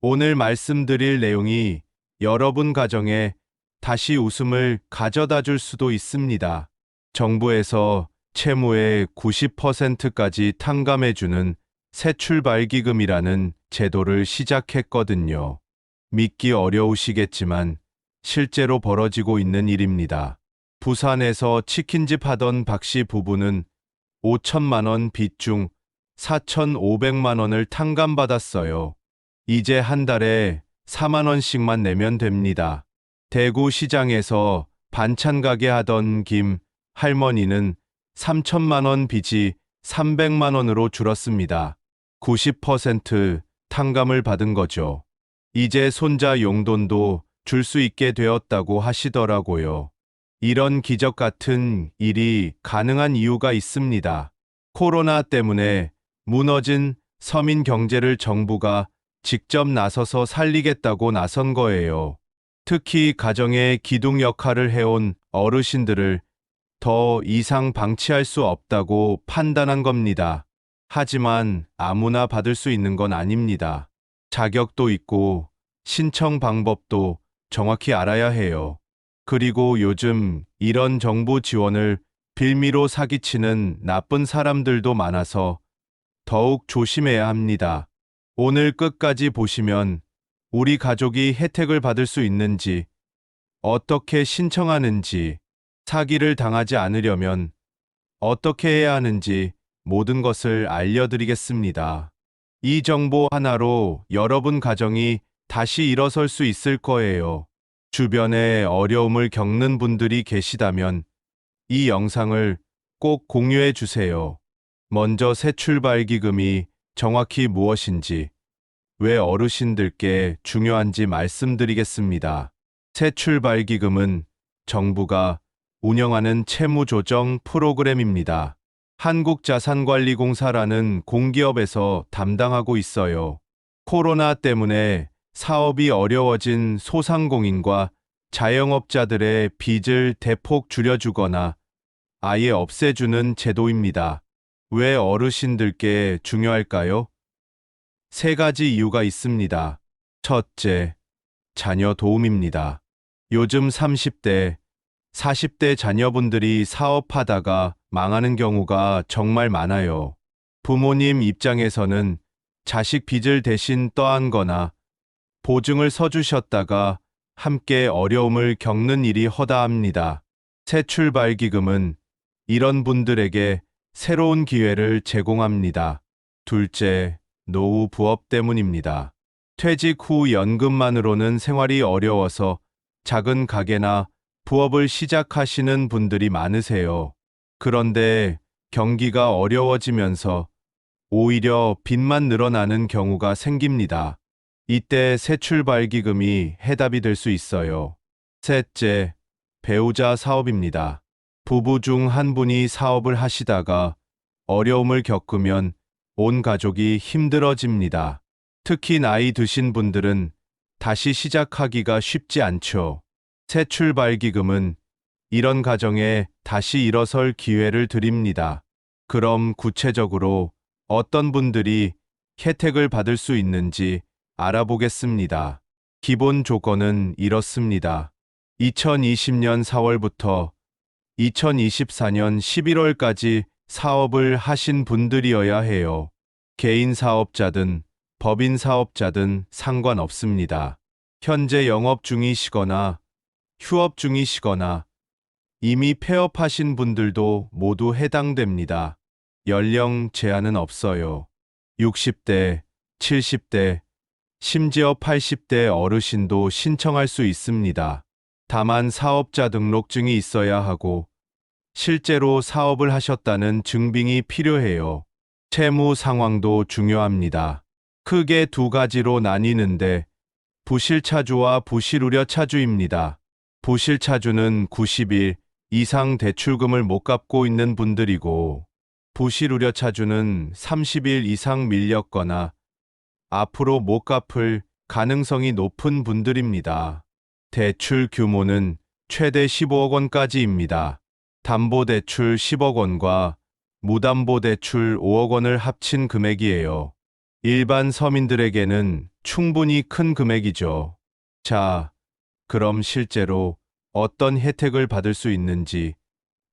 오늘 말씀드릴 내용이 여러분 가정에 다시 웃음을 가져다 줄 수도 있습니다. 정부에서 채무의 90%까지 탕감해주는 새출발기금이라는 제도를 시작했거든요. 믿기 어려우시겠지만 실제로 벌어지고 있는 일입니다. 부산에서 치킨집 하던 박씨 부부는 5천만 원 빚 중 4,500만 원을 탕감받았어요. 이제 한 달에 4만 원씩만 내면 됩니다. 대구 시장에서 반찬 가게 하던 김 할머니는 3천만 원 빚이 300만 원으로 줄었습니다. 90% 탕감을 받은 거죠. 이제 손자 용돈도 줄 수 있게 되었다고 하시더라고요. 이런 기적 같은 일이 가능한 이유가 있습니다. 코로나 때문에 무너진 서민 경제를 정부가 직접 나서서 살리겠다고 나선 거예요. 특히 가정의 기둥 역할을 해온 어르신들을 더 이상 방치할 수 없다고 판단한 겁니다. 하지만 아무나 받을 수 있는 건 아닙니다. 자격도 있고 신청 방법도 정확히 알아야 해요. 그리고 요즘 이런 정부 지원을 빌미로 사기치는 나쁜 사람들도 많아서 더욱 조심해야 합니다. 오늘 끝까지 보시면 우리 가족이 혜택을 받을 수 있는지, 어떻게 신청하는지, 사기를 당하지 않으려면 어떻게 해야 하는지 모든 것을 알려드리겠습니다. 이 정보 하나로 여러분 가정이 다시 일어설 수 있을 거예요. 주변에 어려움을 겪는 분들이 계시다면 이 영상을 꼭 공유해 주세요. 먼저 새출발기금이 정확히 무엇인지, 왜 어르신들께 중요한지 말씀드리겠습니다. 새출발기금은 정부가 운영하는 채무조정 프로그램입니다. 한국자산관리공사라는 공기업에서 담당하고 있어요. 코로나 때문에 사업이 어려워진 소상공인과 자영업자들의 빚을 대폭 줄여주거나 아예 없애주는 제도입니다. 왜 어르신들께 중요할까요? 세 가지 이유가 있습니다. 첫째, 자녀 도움입니다. 요즘 30대, 40대 자녀분들이 사업하다가 망하는 경우가 정말 많아요. 부모님 입장에서는 자식 빚을 대신 떠안거나 보증을 서주셨다가 함께 어려움을 겪는 일이 허다합니다. 새출발기금은 이런 분들에게 새로운 기회를 제공합니다. 둘째, 노후 부업 때문입니다. 퇴직 후 연금만으로는 생활이 어려워서 작은 가게나 부업을 시작하시는 분들이 많으세요. 그런데 경기가 어려워지면서 오히려 빚만 늘어나는 경우가 생깁니다. 이때 새출발기금이 해답이 될 수 있어요. 셋째, 배우자 사업입니다. 부부 중 한 분이 사업을 하시다가 어려움을 겪으면 온 가족이 힘들어집니다. 특히 나이 드신 분들은 다시 시작하기가 쉽지 않죠. 새출발기금은 이런 가정에 다시 일어설 기회를 드립니다. 그럼 구체적으로 어떤 분들이 혜택을 받을 수 있는지 알아보겠습니다. 기본 조건은 이렇습니다. 2020년 4월부터 2024년 11월까지 사업을 하신 분들이어야 해요. 개인 사업자든 법인 사업자든 상관없습니다. 현재 영업 중이시거나 휴업 중이시거나 이미 폐업하신 분들도 모두 해당됩니다. 연령 제한은 없어요. 60대, 70대, 심지어 80대 어르신도 신청할 수 있습니다. 다만 사업자 등록증이 있어야 하고 실제로 사업을 하셨다는 증빙이 필요해요. 채무 상황도 중요합니다. 크게 두 가지로 나뉘는데 부실차주와 부실우려차주입니다. 부실차주는 90일 이상 대출금을 못 갚고 있는 분들이고 부실우려차주는 30일 이상 밀렸거나 앞으로 못 갚을 가능성이 높은 분들입니다. 대출 규모는 최대 15억 원까지입니다. 담보대출 10억 원과 무담보대출 5억 원을 합친 금액이에요. 일반 서민들에게는 충분히 큰 금액이죠. 자, 그럼 실제로 어떤 혜택을 받을 수 있는지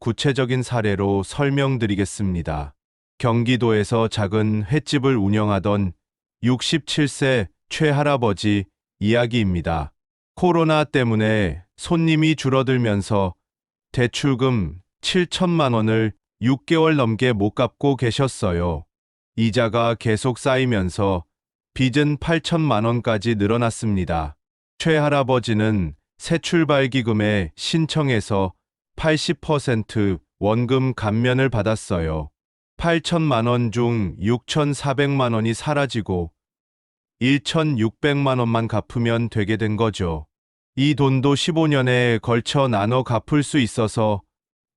구체적인 사례로 설명드리겠습니다. 경기도에서 작은 횟집을 운영하던 67세 최할아버지 이야기입니다. 코로나 때문에 손님이 줄어들면서 대출금 7천만 원을 6개월 넘게 못 갚고 계셨어요. 이자가 계속 쌓이면서 빚은 8천만 원까지 늘어났습니다. 최할아버지는 새출발기금에 신청해서 80% 원금 감면을 받았어요. 8천만 원 중 6,400만 원이 사라지고 1,600만 원만 갚으면 되게 된 거죠. 이 돈도 15년에 걸쳐 나눠 갚을 수 있어서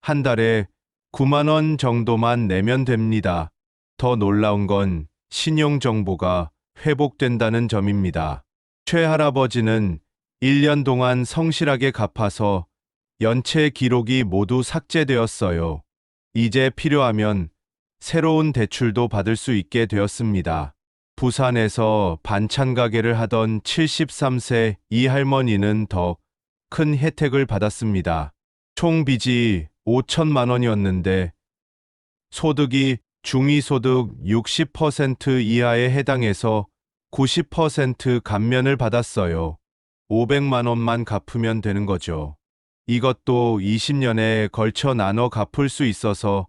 한 달에 9만 원 정도만 내면 됩니다. 더 놀라운 건 신용정보가 회복된다는 점입니다. 최할아버지는 1년 동안 성실하게 갚아서 연체 기록이 모두 삭제되었어요. 이제 필요하면 새로운 대출도 받을 수 있게 되었습니다. 부산에서 반찬 가게를 하던 73세 이 할머니는 더 큰 혜택을 받았습니다. 총 빚이 5천만 원이었는데 소득이 중위소득 60% 이하에 해당해서 90% 감면을 받았어요. 500만 원만 갚으면 되는 거죠. 이것도 20년에 걸쳐 나눠 갚을 수 있어서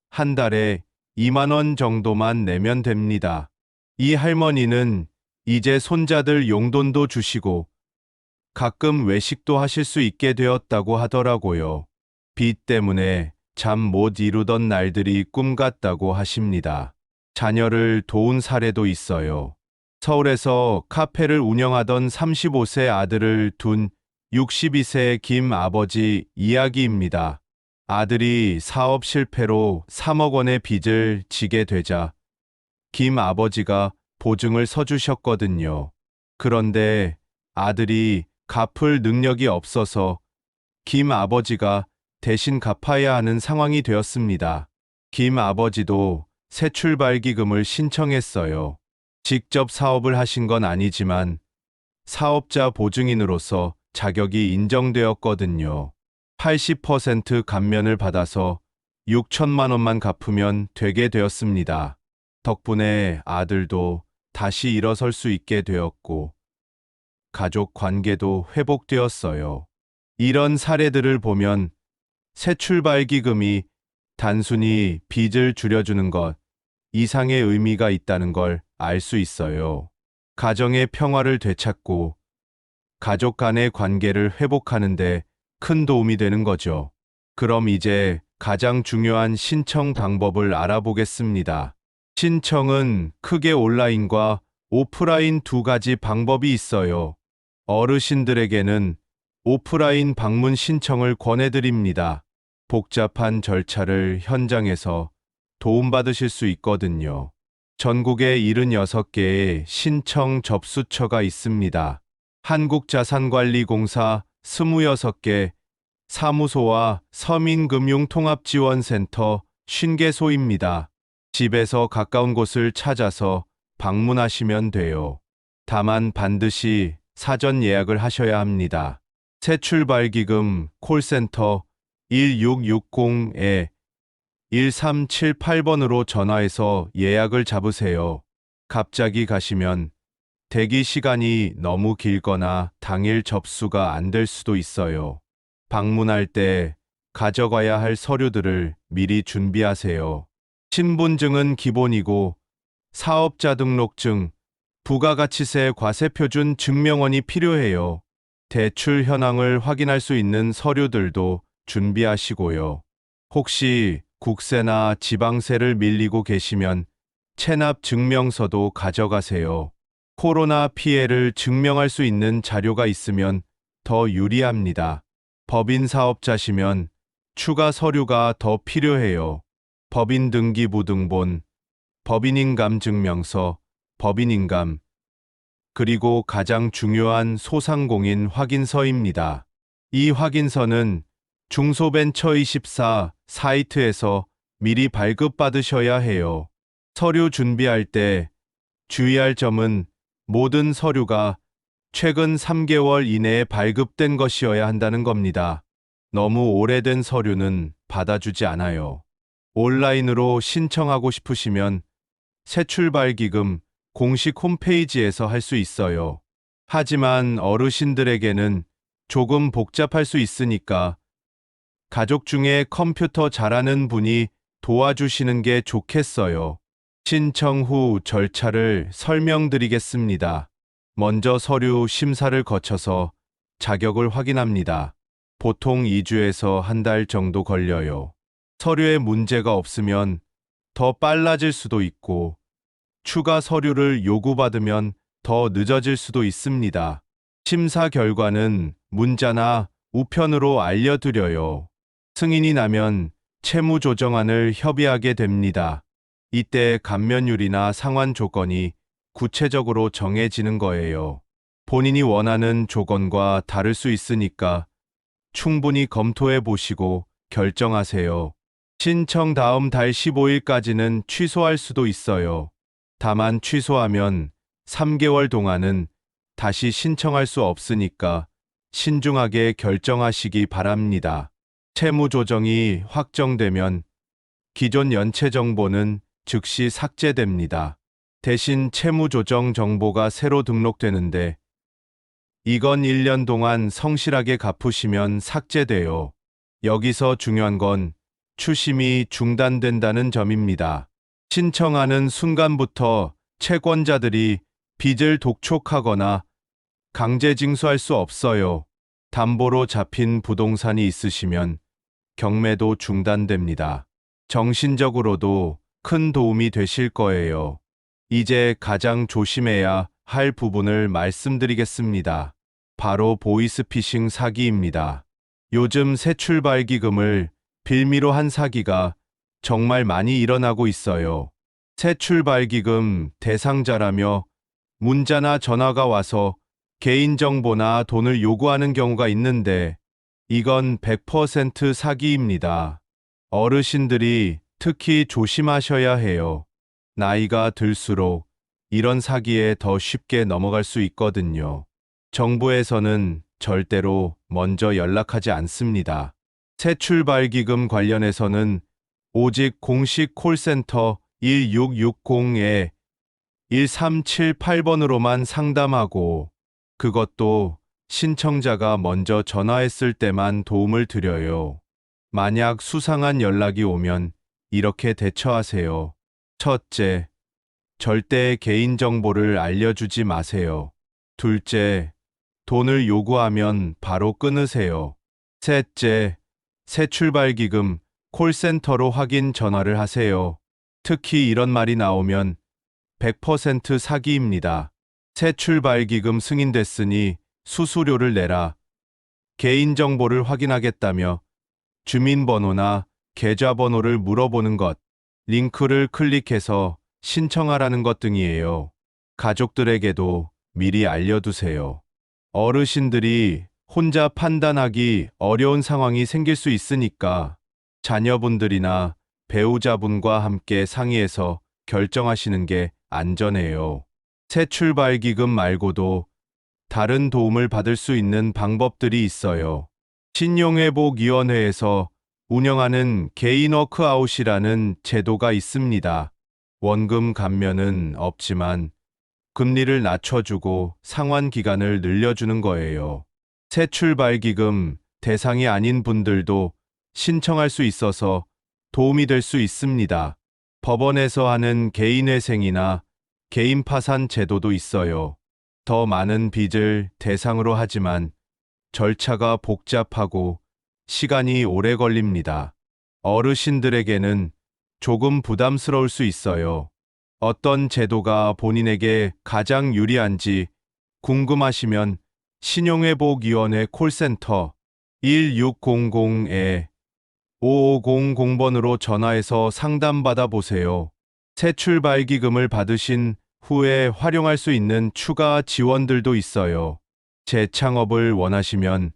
한 달에 2만 원 정도만 내면 됩니다. 이 할머니는 이제 손자들 용돈도 주시고 가끔 외식도 하실 수 있게 되었다고 하더라고요. 빚 때문에 잠 못 이루던 날들이 꿈 같다고 하십니다. 자녀를 도운 사례도 있어요. 서울에서 카페를 운영하던 35세 아들을 둔 62세 김 아버지 이야기입니다. 아들이 사업 실패로 3억 원의 빚을 지게 되자 김 아버지가 보증을 서주셨거든요. 그런데 아들이 갚을 능력이 없어서 김 아버지가 대신 갚아야 하는 상황이 되었습니다. 김 아버지도 새출발기금을 신청했어요. 직접 사업을 하신 건 아니지만 사업자 보증인으로서 자격이 인정되었거든요. 80% 감면을 받아서 6천만 원만 갚으면 되게 되었습니다. 덕분에 아들도 다시 일어설 수 있게 되었고 가족 관계도 회복되었어요. 이런 사례들을 보면 새출발기금이 단순히 빚을 줄여주는 것 이상의 의미가 있다는 걸 알 수 있어요. 가정의 평화를 되찾고 가족 간의 관계를 회복하는데 큰 도움이 되는 거죠. 그럼 이제 가장 중요한 신청 방법을 알아보겠습니다. 신청은 크게 온라인과 오프라인 두 가지 방법이 있어요. 어르신들에게는 오프라인 방문 신청을 권해드립니다. 복잡한 절차를 현장에서 도움받으실 수 있거든요. 전국에 76개의 신청 접수처가 있습니다. 한국자산관리공사 26개, 사무소와 서민금융통합지원센터 50개소입니다. 집에서 가까운 곳을 찾아서 방문하시면 돼요. 다만 반드시 사전 예약을 하셔야 합니다. 새출발기금 콜센터 1660에 1378번으로 전화해서 예약을 잡으세요. 갑자기 가시면 대기 시간이 너무 길거나 당일 접수가 안 될 수도 있어요. 방문할 때 가져가야 할 서류들을 미리 준비하세요. 신분증은 기본이고 사업자 등록증, 부가가치세 과세표준 증명원이 필요해요. 대출 현황을 확인할 수 있는 서류들도 준비하시고요. 혹시 국세나 지방세를 밀리고 계시면 체납 증명서도 가져가세요. 코로나 피해를 증명할 수 있는 자료가 있으면 더 유리합니다. 법인 사업자시면 추가 서류가 더 필요해요. 법인 등기부등본, 법인인감 증명서, 법인인감, 그리고 가장 중요한 소상공인 확인서입니다. 이 확인서는 중소벤처24 사이트에서 미리 발급받으셔야 해요. 서류 준비할 때 주의할 점은 모든 서류가 최근 3개월 이내에 발급된 것이어야 한다는 겁니다. 너무 오래된 서류는 받아주지 않아요. 온라인으로 신청하고 싶으시면 새출발기금 공식 홈페이지에서 할 수 있어요. 하지만 어르신들에게는 조금 복잡할 수 있으니까 가족 중에 컴퓨터 잘하는 분이 도와주시는 게 좋겠어요. 신청 후 절차를 설명드리겠습니다. 먼저 서류 심사를 거쳐서 자격을 확인합니다. 보통 2주에서 한 달 정도 걸려요. 서류에 문제가 없으면 더 빨라질 수도 있고, 추가 서류를 요구받으면 더 늦어질 수도 있습니다. 심사 결과는 문자나 우편으로 알려드려요. 승인이 나면 채무조정안을 협의하게 됩니다. 이때 감면율이나 상환 조건이 구체적으로 정해지는 거예요. 본인이 원하는 조건과 다를 수 있으니까 충분히 검토해 보시고 결정하세요. 신청 다음 달 15일까지는 취소할 수도 있어요. 다만 취소하면 3개월 동안은 다시 신청할 수 없으니까 신중하게 결정하시기 바랍니다. 채무 조정이 확정되면 기존 연체 정보는 즉시 삭제됩니다. 대신 채무 조정 정보가 새로 등록되는데 이건 1년 동안 성실하게 갚으시면 삭제돼요. 여기서 중요한 건 추심이 중단된다는 점입니다. 신청하는 순간부터 채권자들이 빚을 독촉하거나 강제 징수할 수 없어요. 담보로 잡힌 부동산이 있으시면 경매도 중단됩니다. 정신적으로도 큰 도움이 되실 거예요. 이제 가장 조심해야 할 부분을 말씀드리겠습니다. 바로 보이스피싱 사기입니다. 요즘 새출발기금을 빌미로 한 사기가 정말 많이 일어나고 있어요. 새출발기금 대상자라며 문자나 전화가 와서 개인정보나 돈을 요구하는 경우가 있는데 이건 100% 사기입니다. 어르신들이 특히 조심하셔야 해요. 나이가 들수록 이런 사기에 더 쉽게 넘어갈 수 있거든요. 정부에서는 절대로 먼저 연락하지 않습니다. 새출발기금 관련해서는 오직 공식 콜센터 1660에 1378번으로만 상담하고 그것도 신청자가 먼저 전화했을 때만 도움을 드려요. 만약 수상한 연락이 오면 이렇게 대처하세요. 첫째, 절대 개인정보를 알려주지 마세요. 둘째, 돈을 요구하면 바로 끊으세요. 셋째, 새출발기금 콜센터로 확인 전화를 하세요. 특히 이런 말이 나오면 100% 사기입니다. 새출발기금 승인됐으니 수수료를 내라. 개인정보를 확인하겠다며 주민번호나 계좌번호를 물어보는 것, 링크를 클릭해서 신청하라는 것 등이에요. 가족들에게도 미리 알려두세요. 어르신들이 혼자 판단하기 어려운 상황이 생길 수 있으니까 자녀분들이나 배우자분과 함께 상의해서 결정하시는 게 안전해요. 새출발기금 말고도 다른 도움을 받을 수 있는 방법들이 있어요. 신용회복위원회에서 운영하는 개인 워크아웃이라는 제도가 있습니다. 원금 감면은 없지만 금리를 낮춰주고 상환 기간을 늘려주는 거예요. 새출발기금 대상이 아닌 분들도 신청할 수 있어서 도움이 될 수 있습니다. 법원에서 하는 개인회생이나 개인 파산 제도도 있어요. 더 많은 빚을 대상으로 하지만 절차가 복잡하고 시간이 오래 걸립니다. 어르신들에게는 조금 부담스러울 수 있어요. 어떤 제도가 본인에게 가장 유리한지 궁금하시면 신용회복위원회 콜센터 1600에 5500번으로 전화해서 상담받아 보세요. 새출발기금을 받으신 후에 활용할 수 있는 추가 지원들도 있어요. 재창업을 원하시면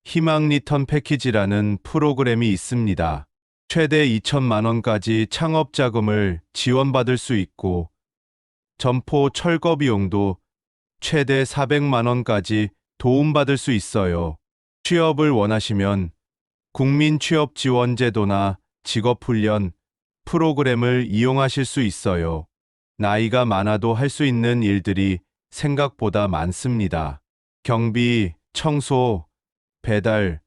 희망 리턴 패키지라는 프로그램이 있습니다. 최대 2천만 원까지 창업 자금을 지원받을 수 있고 점포 철거 비용도 최대 400만 원까지 도움받을 수 있어요. 취업을 원하시면 국민취업지원제도나 직업훈련 프로그램을 이용하실 수 있어요. 나이가 많아도 할 수 있는 일들이 생각보다 많습니다. 경비, 청소, 배달,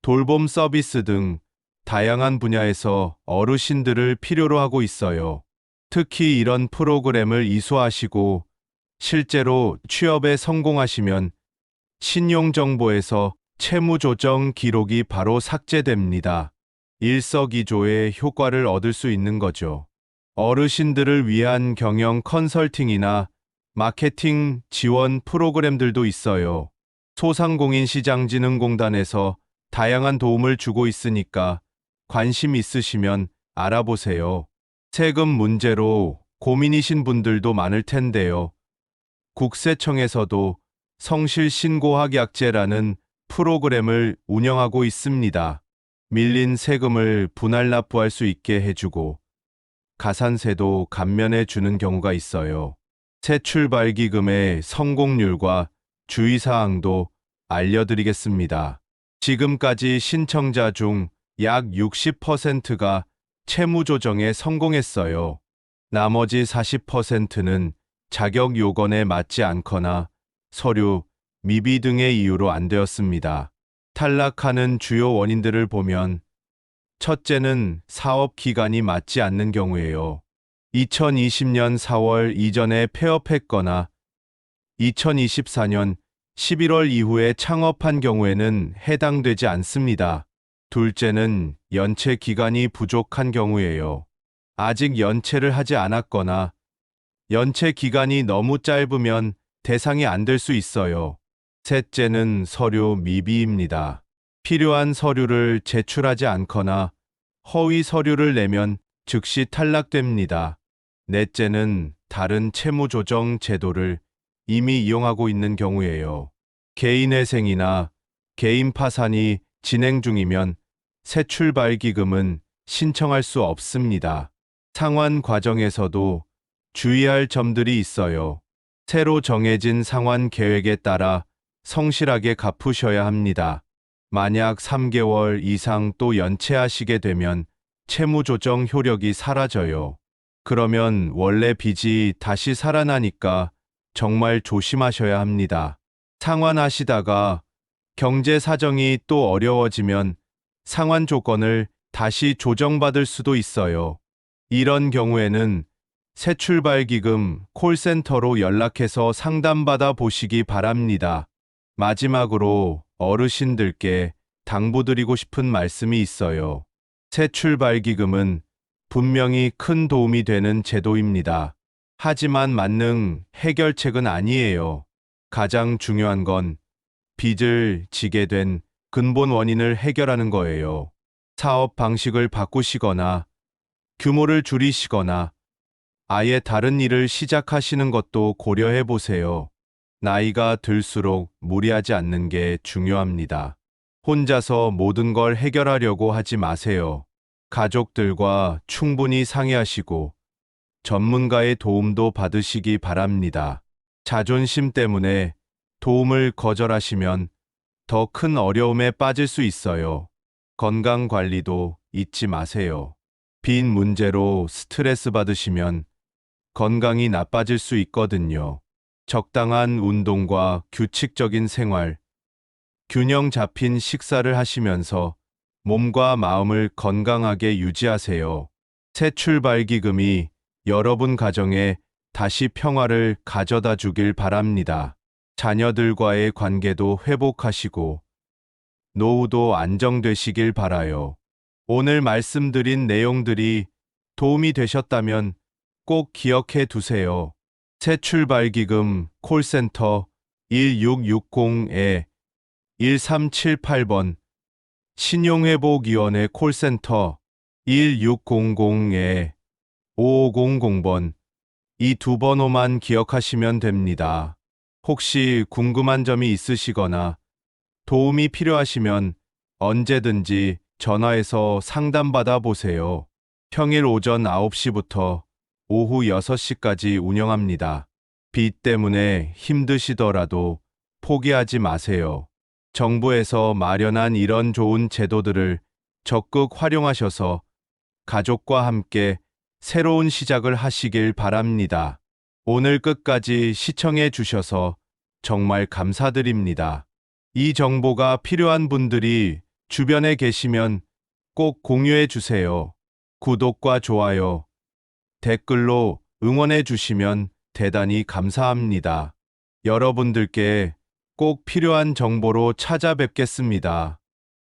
돌봄 서비스 등 다양한 분야에서 어르신들을 필요로 하고 있어요. 특히 이런 프로그램을 이수하시고 실제로 취업에 성공하시면 신용정보에서 채무조정 기록이 바로 삭제됩니다. 일석이조의 효과를 얻을 수 있는 거죠. 어르신들을 위한 경영 컨설팅이나 마케팅 지원 프로그램들도 있어요. 소상공인시장진흥공단에서 다양한 도움을 주고 있으니까 관심 있으시면 알아보세요. 세금 문제로 고민이신 분들도 많을 텐데요. 국세청에서도 성실신고학약제라는 프로그램을 운영하고 있습니다. 밀린 세금을 분할 납부할 수 있게 해주고 가산세도 감면해 주는 경우가 있어요. 새출발기금의 성공률과 주의사항도 알려드리겠습니다. 지금까지 신청자 중 약 60%가 채무조정에 성공했어요. 나머지 40%는 자격 요건에 맞지 않거나 서류, 미비 등의 이유로 안 되었습니다. 탈락하는 주요 원인들을 보면 첫째는 사업 기간이 맞지 않는 경우예요. 2020년 4월 이전에 폐업했거나 2024년 11월 이후에 창업한 경우에는 해당되지 않습니다. 둘째는 연체 기간이 부족한 경우예요. 아직 연체를 하지 않았거나 연체 기간이 너무 짧으면 대상이 안 될 수 있어요. 셋째는 서류 미비입니다. 필요한 서류를 제출하지 않거나 허위 서류를 내면 즉시 탈락됩니다. 넷째는 다른 채무조정 제도를 이미 이용하고 있는 경우예요. 개인회생이나 개인 파산이 진행 중이면 새출발기금은 신청할 수 없습니다. 상환 과정에서도 주의할 점들이 있어요. 새로 정해진 상환 계획에 따라 성실하게 갚으셔야 합니다. 만약 3개월 이상 또 연체하시게 되면 채무조정 효력이 사라져요. 그러면 원래 빚이 다시 살아나니까 정말 조심하셔야 합니다. 상환하시다가 경제 사정이 또 어려워지면 상환 조건을 다시 조정받을 수도 있어요. 이런 경우에는 새출발기금 콜센터로 연락해서 상담받아 보시기 바랍니다. 마지막으로 어르신들께 당부드리고 싶은 말씀이 있어요. 새출발기금은 분명히 큰 도움이 되는 제도입니다. 하지만 만능 해결책은 아니에요. 가장 중요한 건 빚을 지게 된 근본 원인을 해결하는 거예요. 사업 방식을 바꾸시거나 규모를 줄이시거나 아예 다른 일을 시작하시는 것도 고려해 보세요. 나이가 들수록 무리하지 않는 게 중요합니다. 혼자서 모든 걸 해결하려고 하지 마세요. 가족들과 충분히 상의하시고 전문가의 도움도 받으시기 바랍니다. 자존심 때문에 도움을 거절하시면 더 큰 어려움에 빠질 수 있어요. 건강 관리도 잊지 마세요. 빈 문제로 스트레스 받으시면 건강이 나빠질 수 있거든요. 적당한 운동과 규칙적인 생활, 균형 잡힌 식사를 하시면서 몸과 마음을 건강하게 유지하세요. 새출발기금이 여러분 가정에 다시 평화를 가져다 주길 바랍니다. 자녀들과의 관계도 회복하시고 노후도 안정되시길 바라요. 오늘 말씀드린 내용들이 도움이 되셨다면 꼭 기억해 두세요. 새출발기금 콜센터 1660-1378번, 신용회복위원회 콜센터 1600-5500번, 이 두 번호만 기억하시면 됩니다. 혹시 궁금한 점이 있으시거나 도움이 필요하시면 언제든지 전화해서 상담받아 보세요. 평일 오전 9시부터 오후 6시까지 운영합니다. 빚 때문에 힘드시더라도 포기하지 마세요. 정부에서 마련한 이런 좋은 제도들을 적극 활용하셔서 가족과 함께 새로운 시작을 하시길 바랍니다. 오늘 끝까지 시청해 주셔서 정말 감사드립니다. 이 정보가 필요한 분들이 주변에 계시면 꼭 공유해 주세요. 구독과 좋아요, 댓글로 응원해 주시면 대단히 감사합니다. 여러분들께 꼭 필요한 정보로 찾아뵙겠습니다.